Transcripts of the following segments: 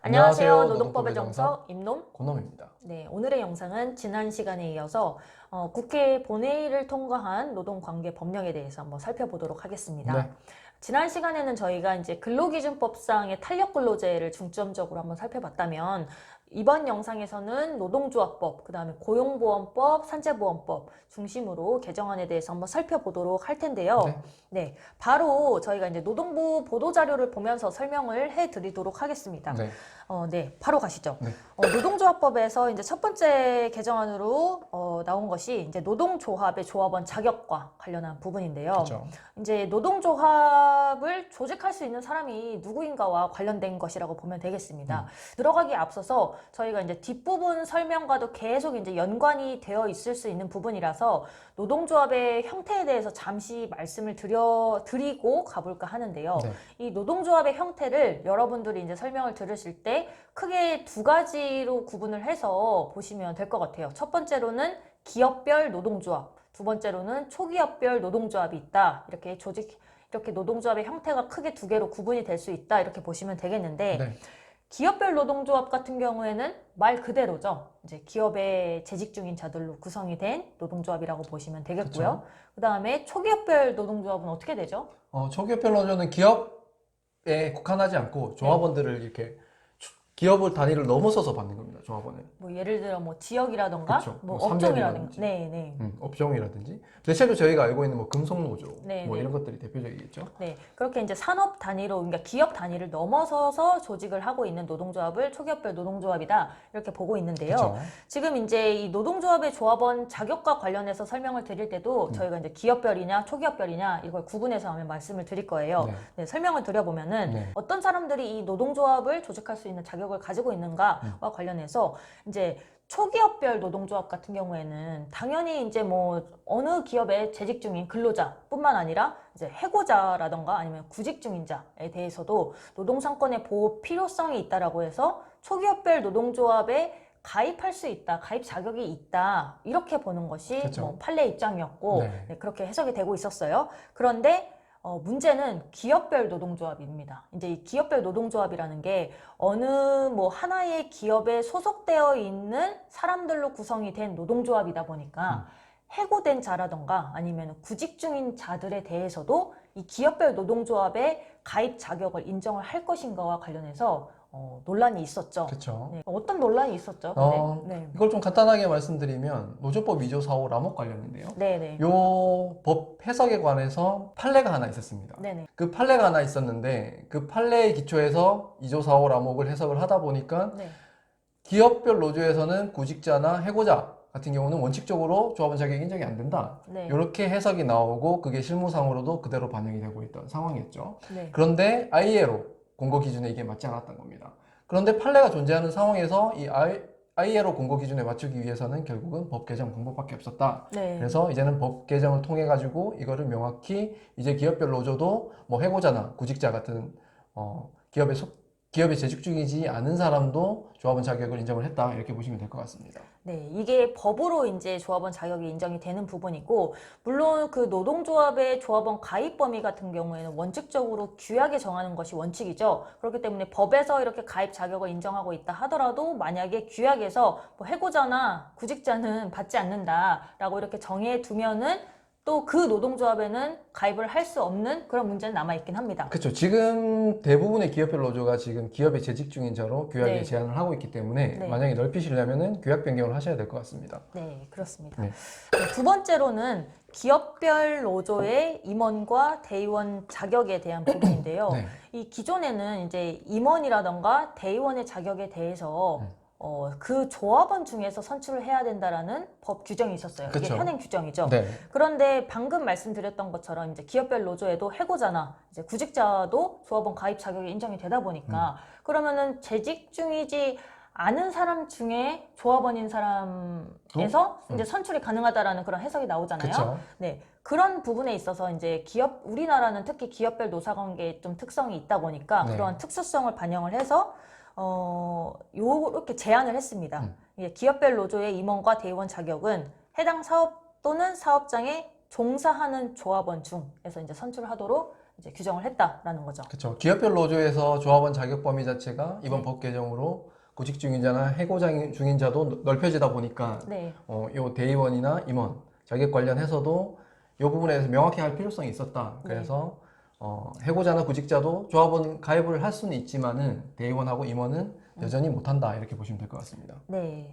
안녕하세요. 노동법의 정석 임놈 권놈입니다. 네, 오늘의 영상은 지난 시간에 이어서 국회 본회의를 통과한 노동관계 법령에 대해서 한번 살펴보도록 하겠습니다. 네. 지난 시간에는 저희가 이제 근로기준법상의 탄력근로제를 중점적으로 한번 살펴봤다면 이번 영상에서는 노동조합법, 그 다음에 고용보험법, 산재보험법 중심으로 개정안에 대해서 한번 살펴보도록 할 텐데요. 네, 바로 저희가 이제 노동부 보도자료를 보면서 설명을 해드리도록 하겠습니다. 네, 바로 가시죠. 노동조합법에서 이제 첫 번째 개정안으로 나온 것이 이제 노동조합의 조합원 자격과 관련한 부분인데요. 그렇죠. 이제 노동조합을 조직할 수 있는 사람이 누구인가와 관련된 것이라고 보면 되겠습니다. 들어가기에 앞서서 저희가 이제 뒷부분 설명과도 계속 이제 연관이 되어 있을 수 있는 부분이라서 노동조합의 형태에 대해서 잠시 말씀을 드리고 가볼까 하는데요. 이 노동조합의 형태를 여러분들이 이제 설명을 들으실 때 크게 두 가지로 구분을 해서 보시면 될 것 같아요. 첫 번째로는 기업별 노동조합, 두 번째로는 초기업별 노동조합이 있다. 이렇게 노동조합의 형태가 크게 두 개로 구분이 될 수 있다. 이렇게 보시면 되겠는데 기업별 노동조합 같은 경우에는 말 그대로죠. 이제 기업에 재직 중인 자들로 구성이 된 노동조합이라고 보시면 되겠고요. 그 다음에 초기업별 노동조합은 어떻게 되죠? 초기업별 노조는 기업에 국한하지 않고 조합원들을 이렇게 기업을 단위를 넘어서서 받는 겁니다. 조합원은. 뭐 예를 들어 뭐 지역이라던가 그렇죠. 뭐 뭐 업종이라든지 업종이라든지 대체로 저희가 알고 있는 뭐 금속노조 뭐 네. 이런 것들이 대표적이겠죠. 네, 그렇게 이제 산업 단위로, 그러니까 기업 단위를 넘어서서 조직을 하고 있는 노동조합을 초기업별 노동조합이다 이렇게 보고 있는데요. 그렇죠. 지금 이제 이 노동조합의 조합원 자격과 관련해서 설명을 드릴 때도 저희가 이제 기업별이냐 초기업별이냐 이걸 구분해서 하면 말씀을 드릴 거예요. 네, 설명을 드려보면은 어떤 사람들이 이 노동조합을 조직할 수 있는 자격을 가지고 있는가와 관련해서 이제 초기업별 노동조합 같은 경우에는 당연히 이제 뭐 어느 기업에 재직 중인 근로자뿐만 아니라 이제 해고자라던가 아니면 구직 중인자에 대해서도 노동상권의 보호 필요성이 있다라고 해서 초기업별 노동조합에 가입할 수 있다, 가입 자격이 있다 이렇게 보는 것이 뭐 판례 입장이었고 그렇게 해석이 되고 있었어요. 그런데 문제는 기업별 노동조합입니다. 이제 이 기업별 노동조합이라는 게 어느 뭐 하나의 기업에 소속되어 있는 사람들로 구성이 된 노동조합이다 보니까 해고된 자라던가 아니면 구직 중인 자들에 대해서도 이 기업별 노동조합의 가입 자격을 인정을 할 것인가와 관련해서 논란이 있었죠. 그렇죠. 어떤 논란이 있었죠? 이걸 좀 간단하게 말씀드리면 노조법 2조 4호 라목 관련인데요. 요 법 해석에 관해서 판례가 하나 있었습니다. 그 판례가 하나 있었는데 그 판례의 기초에서 2조 4호 라목을 해석을 하다 보니까 기업별 노조에서는 구직자나 해고자 같은 경우는 원칙적으로 조합원 자격 인정이 안 된다. 이렇게 해석이 나오고 그게 실무상으로도 그대로 반영이 되고 있던 상황이었죠. 그런데 ILO 공고 기준에 이게 맞지 않았던 겁니다. 그런데 판례가 존재하는 상황에서 이 ILO 공고 기준에 맞추기 위해서는 결국은 법 개정 방법밖에 없었다. 그래서 이제는 법 개정을 통해 가지고 이거를 명확히 이제 기업별 노조도 뭐 해고자나 구직자 같은 기업에 재직 중이지 않은 사람도 조합원 자격을 인정을 했다 이렇게 보시면 될 것 같습니다. 네, 이게 법으로 이제 조합원 자격이 인정이 되는 부분이고 물론 그 노동조합의 조합원 가입 범위 같은 경우에는 원칙적으로 규약에 정하는 것이 원칙이죠. 그렇기 때문에 법에서 이렇게 가입 자격을 인정하고 있다 하더라도 만약에 규약에서 뭐 해고자나 구직자는 받지 않는다라고 이렇게 정해 두면은 또 그 노동조합에는 가입을 할 수 없는 그런 문제는 남아있긴 합니다. 그렇죠. 지금 대부분의 기업별 노조가 지금 기업에 재직 중인 자로 규약에 제한을 하고 있기 때문에 만약에 넓히시려면 규약 변경을 하셔야 될 것 같습니다. 네, 그렇습니다. 두 번째로는 기업별 노조의 임원과 대의원 자격에 대한 부분인데요. 이 기존에는 이제 임원이라던가 대의원의 자격에 대해서 그 조합원 중에서 선출을 해야 된다라는 법 규정이 있었어요. 이게 현행 규정이죠. 그런데 방금 말씀드렸던 것처럼 이제 기업별 노조에도 해고자나 이제 구직자도 조합원 가입 자격이 인정이 되다 보니까 그러면은 재직 중이지 않은 사람 중에 조합원인 사람에서 이제 선출이 가능하다라는 그런 해석이 나오잖아요. 그런 부분에 있어서 이제 우리나라는 특히 기업별 노사관계에 좀 특성이 있다 보니까 그러한 특수성을 반영을 해서 요렇게 제안을 했습니다. 기업별 노조의 임원과 대의원 자격은 해당 사업 또는 사업장에 종사하는 조합원 중에서 이제 선출하도록 이제 규정을 했다라는 거죠. 그렇죠. 기업별 노조에서 조합원 자격 범위 자체가 이번 법 개정으로 구직 중인자나 해고 중인자도 넓혀지다 보니까 요 대의원이나 임원 자격 관련해서도 이 부분에 대해서 명확히 할 필요성이 있었다. 그래서 해고자나 구직자도 조합원 가입을 할 수는 있지만은 대의원하고 임원은 여전히 못한다 이렇게 보시면 될 것 같습니다. 네.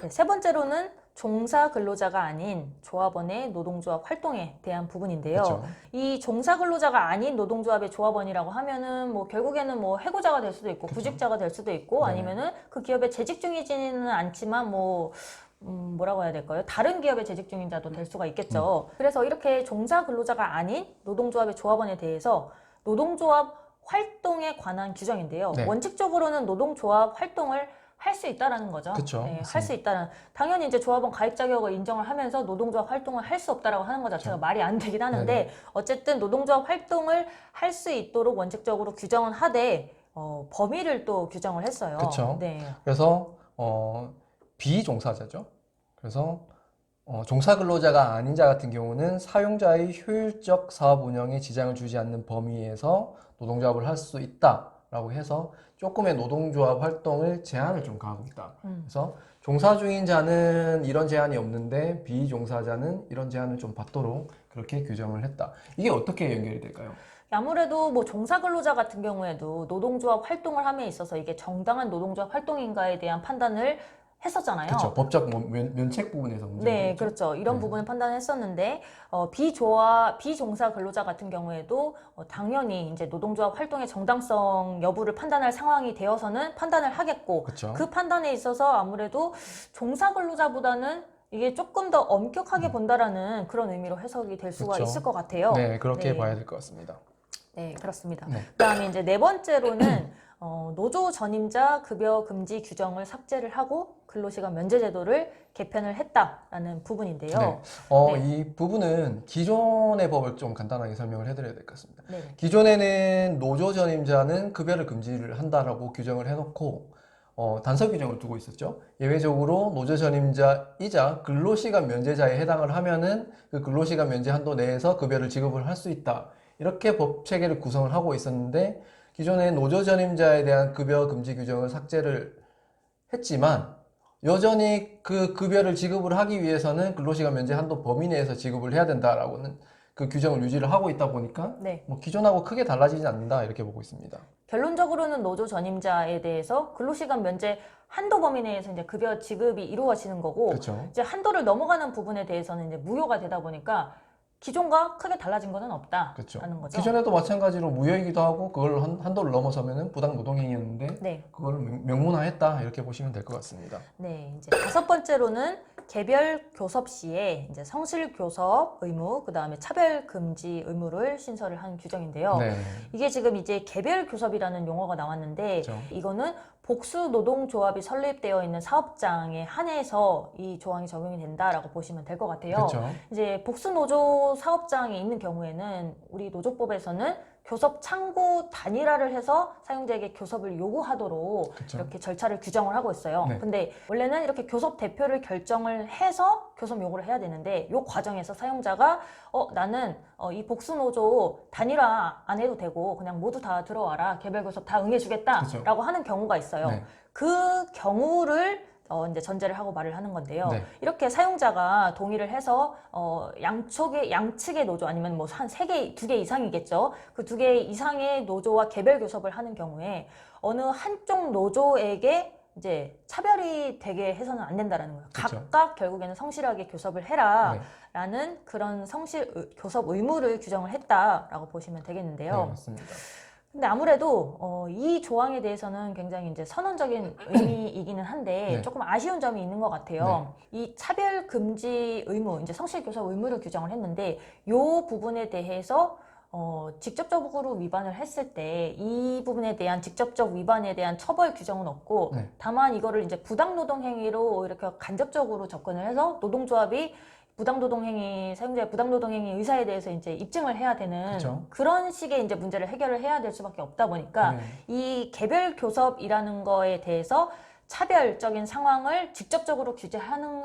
세 번째로는 종사 근로자가 아닌 조합원의 노동조합 활동에 대한 부분인데요. 그쵸. 이 종사 근로자가 아닌 노동조합의 조합원이라고 하면은 뭐 결국에는 뭐 해고자가 될 수도 있고 구직자가 될 수도 있고 아니면은 그 기업에 재직 중이지는 않지만 뭐라고 해야 될까요? 다른 기업에 재직 중인 자도 될 수가 있겠죠. 그래서 이렇게 종사 근로자가 아닌 노동조합의 조합원에 대해서 노동조합 활동에 관한 규정인데요. 원칙적으로는 노동조합 활동을 할 수 있다라는 거죠. 그쵸. 네, 할 수 있다는. 당연히 이제 조합원 가입 자격을 인정을 하면서 노동조합 활동을 할 수 없다라고 하는 것 자체가 말이 안 되긴 하는데 어쨌든 노동조합 활동을 할 수 있도록 원칙적으로 규정은 하되 범위를 또 규정을 했어요. 그렇죠. 네. 그래서 비종사자죠. 그래서 종사 근로자가 아닌 자 같은 경우는 사용자의 효율적 사업 운영에 지장을 주지 않는 범위에서 노동조합을 할 수 있다라고 해서 조금의 노동조합 활동을 제한을 좀 가하고 있다. 그래서 종사 중인 자는 이런 제한이 없는데 비종사자는 이런 제한을 좀 받도록 그렇게 규정을 했다. 이게 어떻게 연결이 될까요? 아무래도 뭐 종사 근로자 같은 경우에도 노동조합 활동을 함에 있어서 이게 정당한 노동조합 활동인가에 대한 판단을 했었잖아요. 그렇죠. 법적 면책 부분에서 문제가 네, 있죠. 그렇죠. 이런 부분을 판단했었는데 비종사 근로자 같은 경우에도 당연히 이제 노동조합 활동의 정당성 여부를 판단할 상황이 되어서는 판단을 하겠고 그렇죠. 그 판단에 있어서 아무래도 종사 근로자보다는 이게 조금 더 엄격하게 본다라는 그런 의미로 해석이 될 수가 그렇죠. 있을 것 같아요. 네, 그렇게 봐야 될 것 같습니다. 네, 그렇습니다. 네. 그다음에 이제 네 번째로는 노조 전임자 급여 금지 규정을 삭제를 하고 근로시간 면제 제도를 개편을 했다라는 부분인데요. 이 부분은 기존의 법을 좀 간단하게 설명을 해드려야 될 것 같습니다. 네. 기존에는 노조 전임자는 급여를 금지를 한다라고 규정을 해놓고 단서 규정을 두고 있었죠. 예외적으로 노조 전임자이자 근로시간 면제자에 해당을 하면은 그 근로시간 면제 한도 내에서 급여를 지급을 할 수 있다. 이렇게 법 체계를 구성을 하고 있었는데 기존에 노조 전임자에 대한 급여 금지 규정을 삭제를 했지만 여전히 그 급여를 지급을 하기 위해서는 근로시간 면제 한도 범위 내에서 지급을 해야 된다라고는 그 규정을 유지를 하고 있다 보니까 뭐 기존하고 크게 달라지지 않는다 이렇게 보고 있습니다. 결론적으로는 노조 전임자에 대해서 근로시간 면제 한도 범위 내에서 이제 급여 지급이 이루어지는 거고 이제 한도를 넘어가는 부분에 대해서는 이제 무효가 되다 보니까 기존과 크게 달라진 것은 없다라는 거죠. 기존에도 마찬가지로 무효이기도 하고 그걸 한도를 넘어서면은 부당 노동행위였는데 그걸 명문화했다 이렇게 보시면 될 것 같습니다. 네, 이제 다섯 번째로는 개별 교섭 시에 이제 성실 교섭 의무, 그 다음에 차별 금지 의무를 신설을 한 규정인데요. 이게 지금 이제 개별 교섭이라는 용어가 나왔는데 이거는 복수 노동조합이 설립되어 있는 사업장에 한해서 이 조항이 적용이 된다라고 보시면 될 것 같아요. 이제 복수 노조 사업장에 있는 경우에는 우리 노조법에서는 교섭 창구 단일화를 해서 사용자에게 교섭을 요구하도록 이렇게 절차를 규정을 하고 있어요. 근데 원래는 이렇게 교섭 대표를 결정을 해서 교섭 요구를 해야 되는데 이 과정에서 사용자가 나는 이 복수노조 단일화 안 해도 되고 그냥 모두 다 들어와라. 개별 교섭 다 응해주겠다라고 하는 경우가 있어요. 그 경우를 이제 전제를 하고 말을 하는 건데요. 이렇게 사용자가 동의를 해서 양측의 노조 아니면 뭐 한 3개, 2개 이상이겠죠. 그 2개 이상의 노조와 개별 교섭을 하는 경우에 어느 한쪽 노조에게 이제 차별이 되게 해서는 안 된다라는 거예요. 각각 결국에는 성실하게 교섭을 해라라는 그런 교섭 의무를 규정을 했다라고 보시면 되겠는데요. 맞습니다. 근데 아무래도 이 조항에 대해서는 굉장히 이제 선언적인 의미이기는 한데 조금 아쉬운 점이 있는 것 같아요. 이 차별 금지 의무, 이제 성실 교섭 의무를 규정을 했는데 이 부분에 대해서 직접적으로 위반을 했을 때 이 부분에 대한 직접적 위반에 대한 처벌 규정은 없고 다만 이거를 이제 부당노동 행위로 이렇게 간접적으로 접근을 해서 노동조합이 부당노동행위, 사용자의 부당노동행위 의사에 대해서 이제 입증을 해야 되는 그런 식의 이제 문제를 해결을 해야 될 수밖에 없다 보니까 이 개별 교섭이라는 거에 대해서 차별적인 상황을 직접적으로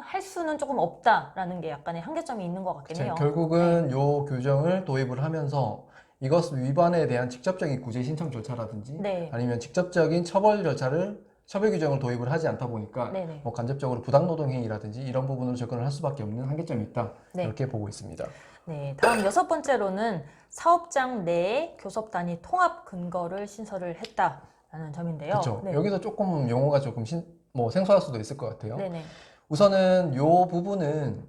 할 수는 조금 없다라는 게 약간의 한계점이 있는 것 같긴 해요. 결국은 요 규정을 도입을 하면서 이것 위반에 대한 직접적인 구제 신청 절차라든지 네. 아니면 직접적인 처벌 규정을 도입을 하지 않다 보니까 네네. 뭐 간접적으로 부당노동행위라든지 이런 부분으로 접근을 할 수밖에 없는 한계점이 있다. 네. 이렇게 보고 있습니다. 네, 다음 6번째로는 사업장 내에 교섭 단위 통합 근거를 신설을 했다라는 점인데요. 그렇죠. 네. 여기서 조금 용어가 조금 생소할 수도 있을 것 같아요. 네네. 우선은 이 부분은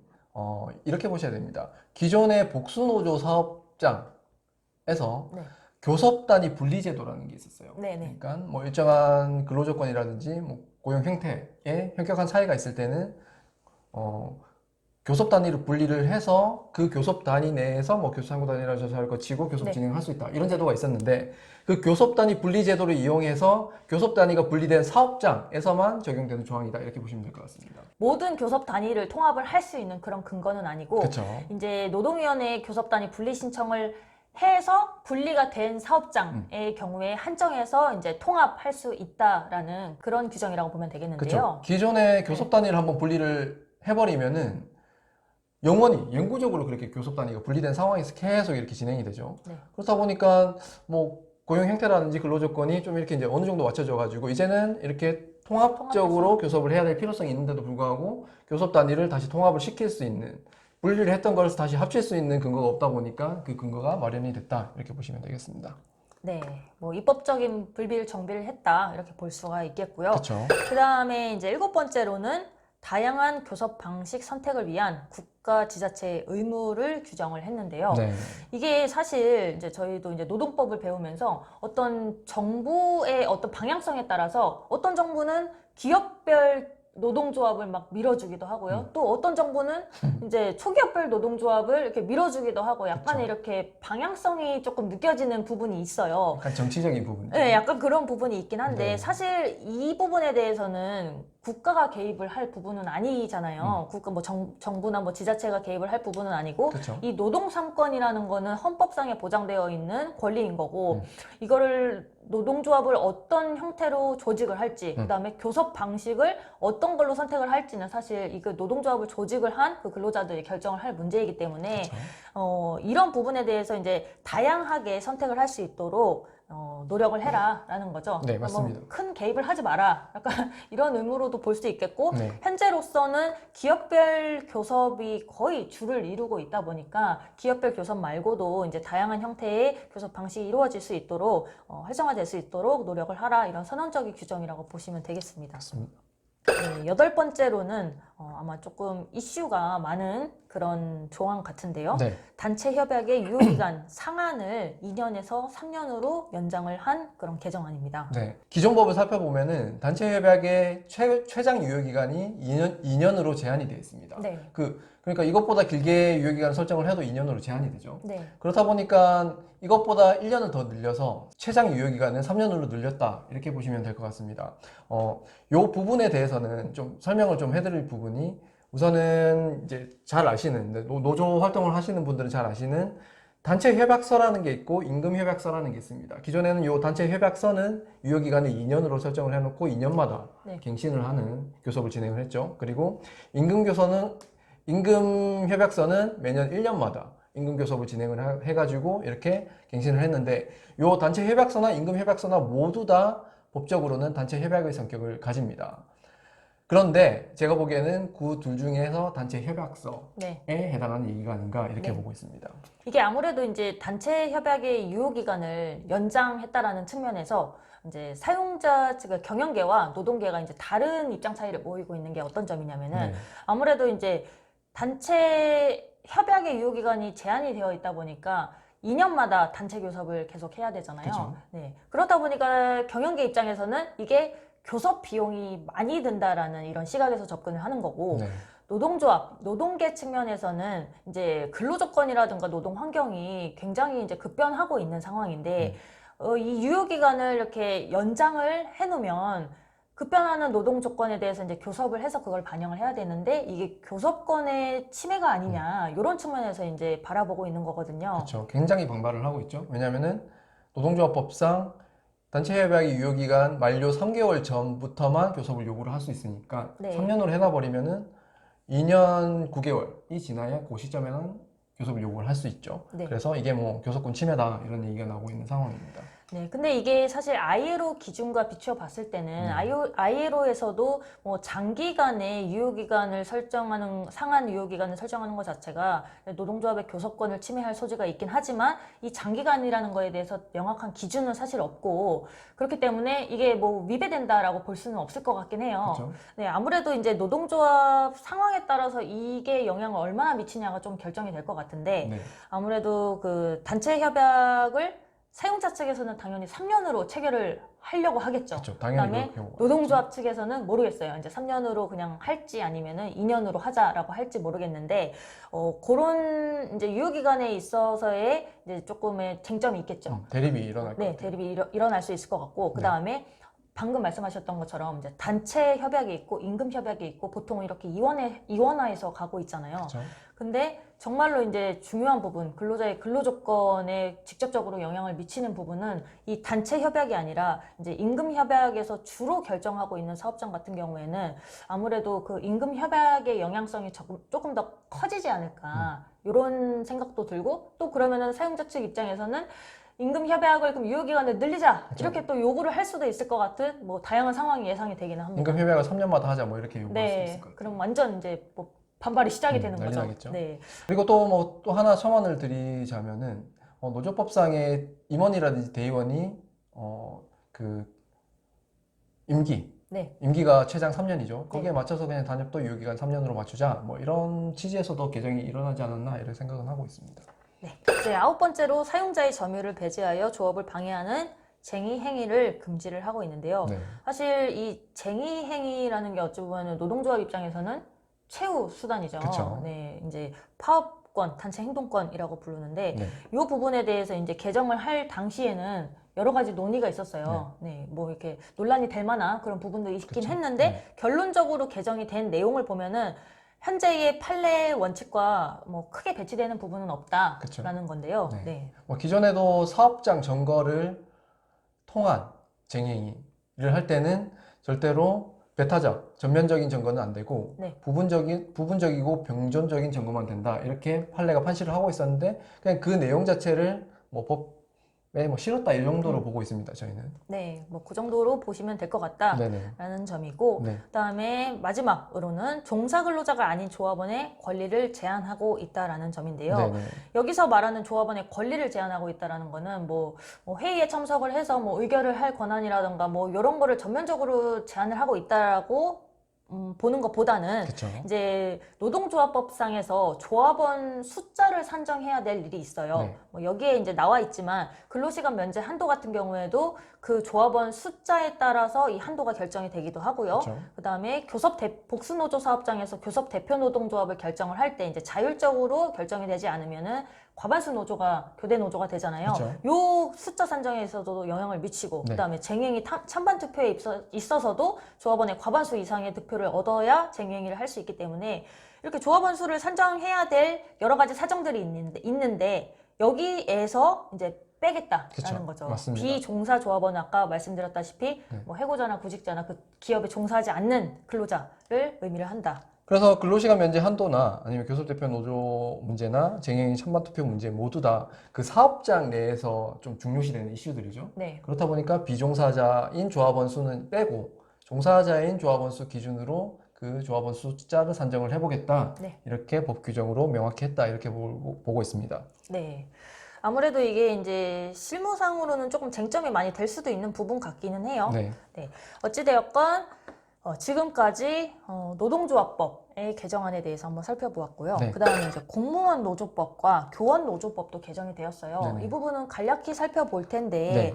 이렇게 보셔야 됩니다. 기존의 복수노조 사업장에서 네. 교섭 단위 분리 제도라는 게 있었어요. 네네. 그러니까 뭐 일정한 근로조건이라든지 뭐 고용 형태에 현격한 차이가 있을 때는 교섭 단위로 분리를 해서 그 교섭 단위 내에서 뭐 교섭상구 단위라는 절차를 거치고 교섭 네. 진행을 할 수 있다. 이런 제도가 있었는데 그 교섭 단위 분리 제도를 이용해서 교섭 단위가 분리된 사업장에서만 적용되는 조항이다. 이렇게 보시면 될 것 같습니다. 모든 교섭 단위를 통합을 할 수 있는 그런 근거는 아니고 그렇죠. 이제 노동위원회에 교섭 단위 분리 신청을 해서 분리가 된 사업장의 경우에 한정해서 이제 통합할 수 있다라는 그런 규정이라고 보면 되겠는데요. 그렇죠. 기존의 교섭 단위를 한번 분리를 해버리면은 영원히 영구적으로 그렇게 교섭 단위가 분리된 상황에서 계속 이렇게 진행이 되죠. 네. 그렇다 보니까 뭐 고용 형태라든지 근로 조건이 좀 이렇게 이제 어느 정도 맞춰져 가지고 이제는 이렇게 통합적으로 교섭을 해야 될 필요성이 있는데도 불구하고 교섭 단위를 다시 통합을 시킬 수 있는, 분리를 했던 것을 다시 합칠 수 있는 근거가 없다 보니까 그 근거가 마련이 됐다. 이렇게 보시면 되겠습니다. 네, 뭐 입법적인 불비를 정비를 했다 이렇게 볼 수가 있겠고요. 그렇죠. 그 다음에 이제 7번째로는 다양한 교섭 방식 선택을 위한 국가 지자체의 의무를 규정을 했는데요. 네. 이게 사실 이제 저희도 이제 노동법을 배우면서 어떤 정부의 어떤 방향성에 따라서 어떤 정부는 기업별 노동조합을 막 밀어주기도 하고요. 또 어떤 정부는 이제 초기업별 노동조합을 이렇게 밀어주기도 하고 약간 그쵸. 이렇게 방향성이 조금 느껴지는 부분이 있어요. 약간 정치적인 부분. 네, 약간 그런 부분이 있긴 한데 네. 사실 이 부분에 대해서는 국가가 개입을 할 부분은 아니잖아요. 국가 뭐 정부나 뭐 지자체가 개입을 할 부분은 아니고 그쵸. 이 노동 3권이라는 거는 헌법상에 보장되어 있는 권리인 거고 이거를 노동조합을 어떤 형태로 조직을 할지 그다음에 교섭 방식을 어떤 걸로 선택을 할지는 사실 이거 노동조합을 조직을 한 그 근로자들이 결정을 할 문제이기 때문에 이런 부분에 대해서 이제 다양하게 선택을 할 수 있도록 노력을 해라라는 거죠. 네, 맞습니다. 뭐 큰 개입을 하지 마라. 약간 이런 의무로도 볼 수 있겠고 네. 현재로서는 기업별 교섭이 거의 주를 이루고 있다 보니까 기업별 교섭 말고도 이제 다양한 형태의 교섭 방식이 이루어질 수 있도록 활성화될 수 있도록 노력을 하라 이런 선언적인 규정이라고 보시면 되겠습니다. 맞습니다. 네, 8번째로는 아마 조금 이슈가 많은 그런 조항 같은데요. 네. 단체 협약의 유효기간 상한을 2년에서 3년으로 연장을 한 그런 개정안입니다. 네. 기존 법을 살펴보면은 단체 협약의 최장 유효기간이 2년으로 제한이 되어 있습니다. 네. 그러니까 이것보다 길게 유효기간을 설정을 해도 2년으로 제한이 되죠. 네. 그렇다 보니까 이것보다 1년을 더 늘려서 최장 유효기간은 3년으로 늘렸다. 이렇게 보시면 될 것 같습니다. 요 부분에 대해서는 좀 설명을 좀 해드릴 부분이 우선은 이제 잘 아시는, 노조 활동을 하시는 분들은 잘 아시는 단체 협약서라는 게 있고 임금 협약서라는 게 있습니다. 기존에는 요 단체 협약서는 유효기간을 2년으로 설정을 해놓고 2년마다 네. 갱신을 하는 교섭을 진행을 했죠. 그리고 임금 협약서는 매년 1년마다 임금 교섭을 진행을 해가지고 이렇게 갱신을 했는데 요 단체 협약서나 임금 협약서나 모두 다 법적으로는 단체 협약의 성격을 가집니다. 그런데 제가 보기에는 그 둘 중에서 단체 협약서에 네. 해당하는 얘기가 아닌가 이렇게 네. 보고 있습니다. 이게 아무래도 이제 단체 협약의 유효기간을 연장했다라는 측면에서 이제 사용자 즉 경영계와 노동계가 이제 다른 입장 차이를 보이고 있는 게 어떤 점이냐면은 네. 아무래도 이제 단체 협약의 유효기간이 제한이 되어 있다 보니까 2년마다 단체 교섭을 계속 해야 되잖아요. 그쵸. 네. 그렇다 보니까 경영계 입장에서는 이게 교섭 비용이 많이 든다라는 이런 시각에서 접근을 하는 거고 네. 노동조합, 노동계 측면에서는 이제 근로조건이라든가 노동 환경이 굉장히 이제 급변하고 있는 상황인데 이 유효기간을 이렇게 연장을 해놓으면 급변하는 노동 조건에 대해서 이제 교섭을 해서 그걸 반영을 해야 되는데 이게 교섭권의 침해가 아니냐 이런 측면에서 이제 바라보고 있는 거거든요. 그렇죠. 굉장히 반발을 하고 있죠. 왜냐하면은 노동조합법상 단체 협약의 유효기간 만료 3개월 전부터만 교섭을 요구를 할 수 있으니까 네. 3년으로 해놔버리면은 2년 9개월이 지나야 그 시점에는 교섭을 요구를 할 수 있죠. 네. 그래서 이게 뭐 교섭권 침해다 이런 얘기가 나오고 있는 상황입니다. 네, 근데 이게 사실 ILO 기준과 비추어 봤을 때는 ILO에서도 뭐 장기간의 유효기간을 설정하는 상한 유효기간을 설정하는 것 자체가 노동조합의 교섭권을 침해할 소지가 있긴 하지만 이 장기간이라는 거에 대해서 명확한 기준은 사실 없고 그렇기 때문에 이게 뭐 위배된다라고 볼 수는 없을 것 같긴 해요. 그렇죠? 네, 아무래도 이제 노동조합 상황에 따라서 이게 영향을 얼마나 미치냐가 좀 결정이 될 것 같은데 네. 아무래도 그 단체 협약을 사용자 측에서는 당연히 3년으로 체결을 하려고 하겠죠. 그렇죠. 당연히 그다음에 노동조합 측에서는 모르겠어요. 이제 3년으로 그냥 할지 아니면은 2년으로 하자라고 할지 모르겠는데, 그런 이제 유효기간에 있어서의 이제 조금의 쟁점이 있겠죠. 대립이 일어날 것 네, 같아요. 대립이 일어날 수 있을 것 같고, 그다음에 방금 말씀하셨던 것처럼 이제 단체 협약이 있고 임금 협약이 있고 보통은 이렇게 이원화해서 가고 있잖아요. 그렇죠. 근데 정말로 이제 중요한 부분, 근로자의 근로 조건에 직접적으로 영향을 미치는 부분은 이 단체 협약이 아니라 이제 임금 협약에서 주로 결정하고 있는 사업장 같은 경우에는 아무래도 그 임금 협약의 영향성이 조금 더 커지지 않을까 이런 생각도 들고 또 그러면은 사용자 측 입장에서는 임금 협약을 그럼 유효기간을 늘리자 그렇죠. 이렇게 또 요구를 할 수도 있을 것 같은 뭐 다양한 상황이 예상이 되기는 합니다. 임금 협약을 3년마다 하자 뭐 이렇게 요구할 수 있을 것 같아요. 그럼 완전 이제 뭐 반발이 시작이 되는 난리 거죠. 나겠죠. 네. 그리고 또 뭐 또 하나 첨언을 드리자면은 노조법상의 임원이라든지 대의원이 그 임기가 최장 3년이죠. 거기에 맞춰서 그냥 단협도 유효기간 3년으로 맞추자 뭐 이런 취지에서도 개정이 일어나지 않았나 이런 생각은 하고 있습니다. 네. 이제 9번째로 사용자의 점유를 배제하여 조업을 방해하는 쟁의 행위를 금지를 하고 있는데요. 사실 이 쟁의 행위라는 게 어찌 보면 노동조합 입장에서는 최후 수단이죠. 그쵸. 네, 이제 파업권, 단체 행동권이라고 부르는데 이 부분에 대해서 이제 개정을 할 당시에는 여러 가지 논의가 있었어요. 네, 뭐 이렇게 논란이 될 만한 그런 부분도 있긴 했는데 결론적으로 개정이 된 내용을 보면은 현재의 판례 원칙과 뭐 크게 배치되는 부분은 없다라는 건데요. 뭐 기존에도 사업장 점거를 통한 쟁행위를 할 때는 절대로 배타적, 전면적인 점거는 안 되고 부분적이고 병존적인 점거만 된다. 이렇게 판례가 판시를 하고 있었는데 그냥 그 내용 자체를 뭐 법에 뭐 실었다 이 정도로 보고 있습니다. 저희는. 네, 뭐 그 정도로 보시면 될 것 같다라는 점이고 그다음에 마지막으로는 종사 근로자가 아닌 조합원의 권리를 제한하고 있다라는 점인데요. 여기서 말하는 조합원의 권리를 제한하고 있다라는 거는 뭐 회의에 참석을 해서 뭐 의결을 할 권한이라든가 뭐 이런 거를 전면적으로 제한을 하고 있다라고 보는 것보다는 이제 노동조합법상에서 조합원 숫자를 산정해야 될 일이 있어요. 뭐 여기에 이제 나와 있지만 근로시간 면제 한도 같은 경우에도 그 조합원 숫자에 따라서 이 한도가 결정이 되기도 하고요. 그다음에 복수노조 사업장에서 교섭 대표 노동조합을 결정을 할 때 이제 자율적으로 결정이 되지 않으면은 과반수 노조가 교대 노조가 되잖아요. 요 숫자 산정에 있어서도 영향을 미치고 그다음에 쟁행이 찬반 투표에 있어서도 조합원의 과반수 이상의 득표를 얻어야 쟁행위를 할 수 있기 때문에 이렇게 조합원 수를 산정해야 될 여러 가지 사정들이 있는데 여기에서 이제 빼겠다라는 거죠. 맞습니다. 비종사 조합원은 아까 말씀드렸다시피 뭐 해고자나 구직자나 그 기업에 종사하지 않는 근로자를 의미를 한다. 그래서 근로시간 면제 한도나 아니면 교섭대표 노조 문제나 쟁행 찬반투표 문제 모두 다 그 사업장 내에서 좀 중요시되는 이슈들이죠. 그렇다 보니까 비종사자인 조합원 수는 빼고 종사자인 조합원 수 기준으로 그 조합원 숫자를 산정을 해보겠다. 이렇게 법 규정으로 명확히 했다. 이렇게 보고 있습니다. 네. 아무래도 이게 이제 실무상으로는 조금 쟁점이 많이 될 수도 있는 부분 같기는 해요. 어찌되었건 지금까지 노동조합법의 개정안에 대해서 한번 살펴보았고요. 그 다음에 이제 공무원 노조법과 교원 노조법도 개정이 되었어요. 이 부분은 간략히 살펴볼 텐데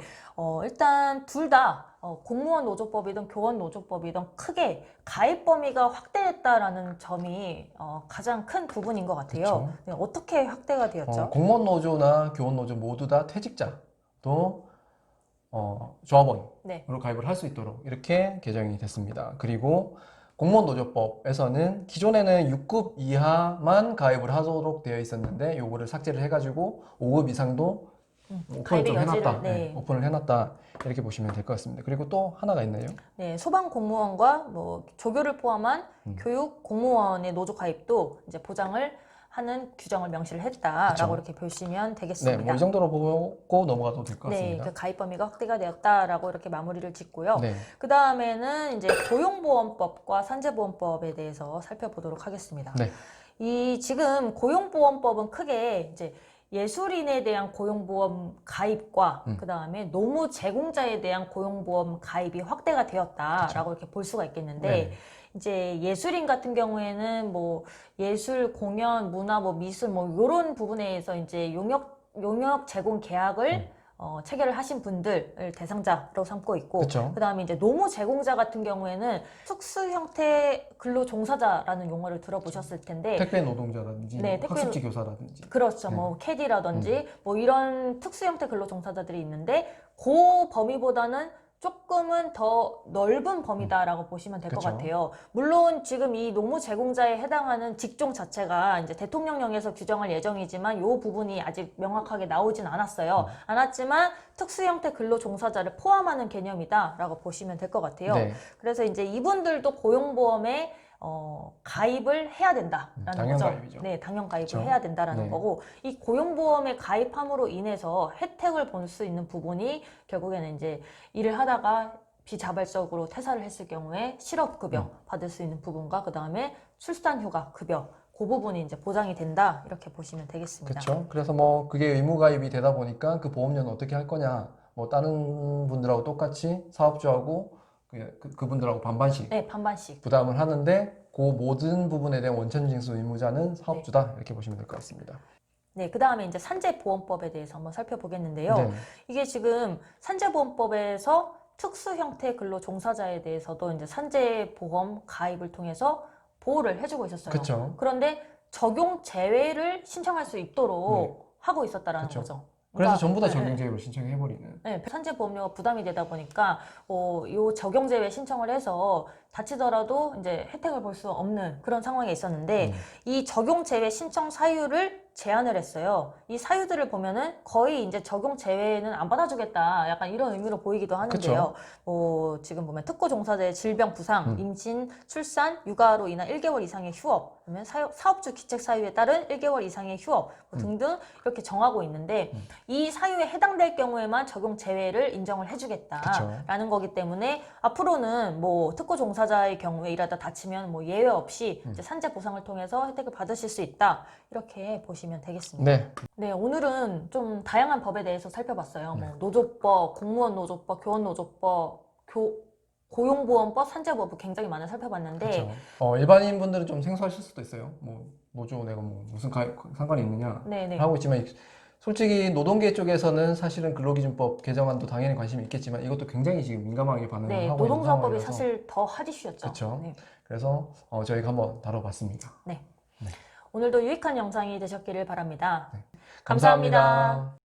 일단 둘 다 공무원 노조법이든 교원 노조법이든 크게 가입 범위가 확대됐다라는 점이 가장 큰 부분인 것 같아요. 어떻게 확대가 되었죠? 공무원 노조나 교원 노조 모두 다 퇴직자도 조합원으로 가입을 할 수 있도록 이렇게 개정이 됐습니다. 그리고 공무원 노조법에서는 기존에는 6급 이하만 가입을 하도록 되어 있었는데 요거를 삭제를 해가지고 5급 이상도 오픈을 좀 해놨다. 오픈을 해놨다. 이렇게 보시면 될 것 같습니다. 그리고 또 하나가 있나요? 소방 공무원과 뭐 조교를 포함한 교육 공무원의 노조 가입도 이제 보장을 하는 규정을 명시를 했다라고 그쵸. 이렇게 보시면 되겠습니다. 네, 뭐 이 정도로 보고 넘어가도 될 것 같습니다. 그 가입 범위가 확대가 되었다라고 이렇게 마무리를 짓고요. 네. 그 다음에는 이제 고용보험법과 산재보험법에 대해서 살펴보도록 하겠습니다. 네. 이 지금 고용보험법은 크게 이제 예술인에 대한 고용보험 가입과 그 다음에 노무 제공자에 대한 고용보험 가입이 확대가 되었다라고 이렇게 볼 수가 있겠는데, 네. 이제 예술인 같은 경우에는 뭐 예술, 공연, 문화, 뭐 미술 뭐 이런 부분에서 이제 용역 제공 계약을 체결을 하신 분들을 대상자로 삼고 있고, 그 다음에 이제 노무 제공자 같은 경우에는 특수 형태 근로 종사자라는 용어를 들어보셨을 텐데, 택배 노동자라든지 네, 학습지 교사라든지, 그렇죠. 뭐 캐디라든지 뭐 이런 특수 형태 근로 종사자들이 있는데, 그 범위보다는 조금은 더 넓은 범위다라고 보시면 될 것 같아요. 물론 지금 이 노무 제공자에 해당하는 직종 자체가 이제 대통령령에서 규정할 예정이지만 이 부분이 아직 명확하게 나오진 않았어요. 않았지만 특수 형태 근로 종사자를 포함하는 개념이다라고 보시면 될 것 같아요. 네. 그래서 이제 이분들도 고용보험에 가입을 해야 된다라는 당연 거죠. 가입이죠. 네, 당연 가입을 그렇죠. 해야 된다라는 네. 거고, 이 고용보험에 가입함으로 인해서 혜택을 볼 수 있는 부분이 결국에는 이제 일을 하다가 비자발적으로 퇴사를 했을 경우에 실업급여 받을 수 있는 부분과 그 다음에 출산휴가 급여, 그 부분이 이제 보장이 된다, 이렇게 보시면 되겠습니다. 그렇죠. 그래서 뭐 그게 의무 가입이 되다 보니까 그 보험료는 어떻게 할 거냐, 뭐 다른 분들하고 똑같이 사업주하고 그분들하고 반반씩, 네, 반반씩 부담을 하는데, 그 모든 부분에 대한 원천징수 의무자는 사업주다, 이렇게 보시면 될 것 같습니다. 네, 그 다음에 이제 산재보험법에 대해서 한번 살펴보겠는데요. 네. 이게 지금 산재보험법에서 특수 형태 근로 종사자에 대해서도 이제 산재보험 가입을 통해서 보호를 해주고 있었어요. 그쵸. 그런데 적용 제외를 신청할 수 있도록 하고 있었다라는 그쵸. 거죠. 그래서 전부 다 적용제로 신청해버리는. 네, 산재보험료가 부담이 되다 보니까 요 적용제외 신청을 해서 다치더라도 이제 혜택을 볼 수 없는 그런 상황에 있었는데, 이 적용제외 신청 사유를 제한을 했어요. 이 사유들을 보면은 거의 이제 적용 제외는 안 받아주겠다, 약간 이런 의미로 보이기도 하는데요. 지금 보면 특고 종사자의 질병, 부상, 임신, 출산, 육아로 인한 1개월 이상의 휴업, 그러면 사업주 기책 사유에 따른 1개월 이상의 휴업 등등 이렇게 정하고 있는데, 이 사유에 해당될 경우에만 적용 제외를 인정을 해주겠다라는 거기 때문에 앞으로는 뭐 특고 종사자의 경우에 일하다 다치면 뭐 예외 없이 이제 산재 보상을 통해서 혜택을 받으실 수 있다, 이렇게 보시면 되겠습니다. 네. 네, 오늘은 좀 다양한 법에 대해서 살펴봤어요. 뭐 노조법, 공무원 노조법, 교원 노조법, 고용보험법, 산재법 굉장히 많이 살펴봤는데, 일반인 분들은 좀 생소하실 수도 있어요. 뭐 노조 내가 뭐 무슨 상관이 있느냐 하고 있지만, 솔직히 노동계 쪽에서는 사실은 근로기준법 개정안도 당연히 관심이 있겠지만, 이것도 굉장히 지금 민감하게 반응을 하고 있는 상황이라서. 노동조합법이 사실 더 핫 이슈였죠. 그렇죠. 그래서 저희가 한번 다뤄봤습니다. 오늘도 유익한 영상이 되셨기를 바랍니다. 감사합니다.